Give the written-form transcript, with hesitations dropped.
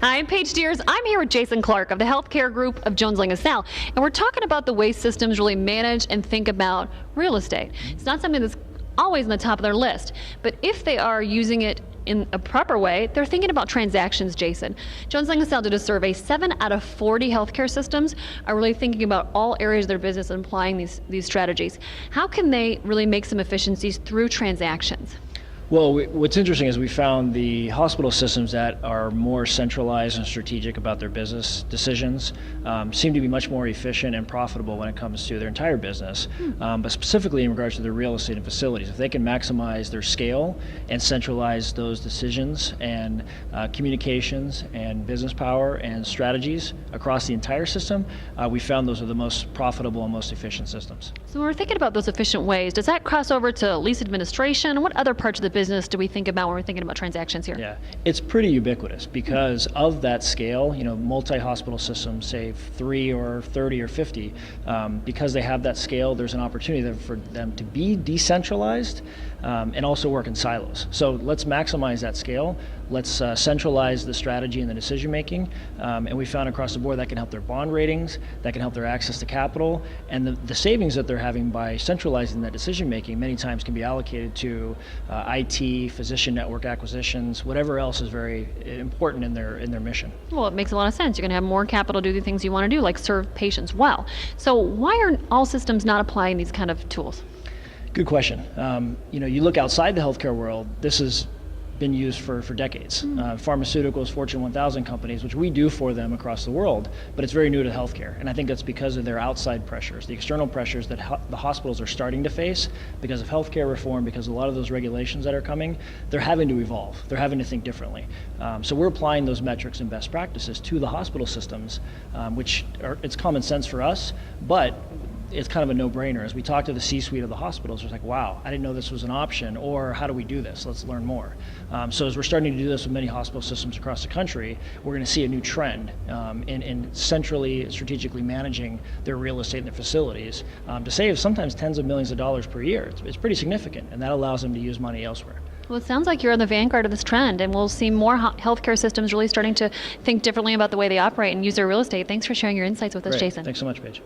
Hi, I'm Paige Deers. I'm here with Jason Clark of the Healthcare Group of Jones Lang LaSalle, and we're talking about the way systems really manage and think about real estate. It's not something that's always on the top of their list, but if they are using it in a proper way, they're thinking about transactions, Jason. Jones Lang LaSalle did a survey. 7 out of 40 healthcare systems are really thinking about all areas of their business and applying these strategies. How can they really make some efficiencies through transactions? Well, what's interesting is we found the hospital systems that are more centralized and strategic about their business decisions seem to be much more efficient and profitable when it comes to their entire business, but specifically in regards to their real estate and facilities. If they can maximize their scale and centralize those decisions and communications and business power and strategies across the entire system, we found those are the most profitable and most efficient systems. So when we're thinking about those efficient ways, does that cross over to lease administration? What other parts of the business do we think about when we're thinking about transactions here? Yeah, it's pretty ubiquitous because of that scale. Multi-hospital systems, say 3 or 30 or 50, because they have that scale, there's an opportunity for them to be decentralized and also work in silos. So let's maximize that scale. Let's centralize the strategy and the decision making, and we found across the board that can help their bond ratings, that can help their access to capital, and the savings that they're having by centralizing that decision making many times can be allocated to IT, physician network acquisitions, whatever else is very important in their mission. Well, it makes a lot of sense. You're going to have more capital to do the things you want to do, like serve patients well. So why are all systems not applying these kind of tools? Good question. You look outside the healthcare world, this has been used for decades. Pharmaceuticals, Fortune 1000 companies, which we do for them across the world, but it's very new to healthcare. And I think that's because of their outside pressures, the external pressures that the hospitals are starting to face because of healthcare reform, because a lot of those regulations that are coming, they're having to evolve. They're having to think differently. So we're applying those metrics and best practices to the hospital systems, it's common sense for us, but it's kind of a no-brainer. As we talk to the C-suite of the hospitals, it's like, wow, I didn't know this was an option, or how do we do this? Let's learn more. So as we're starting to do this with many hospital systems across the country, we're going to see a new trend in centrally, strategically managing their real estate and their facilities to save sometimes tens of millions of dollars per year. It's pretty significant, and that allows them to use money elsewhere. Well, it sounds like you're on the vanguard of this trend, and we'll see more healthcare systems really starting to think differently about the way they operate and use their real estate. Thanks for sharing your insights with us, Great. Jason. Thanks so much, Paige.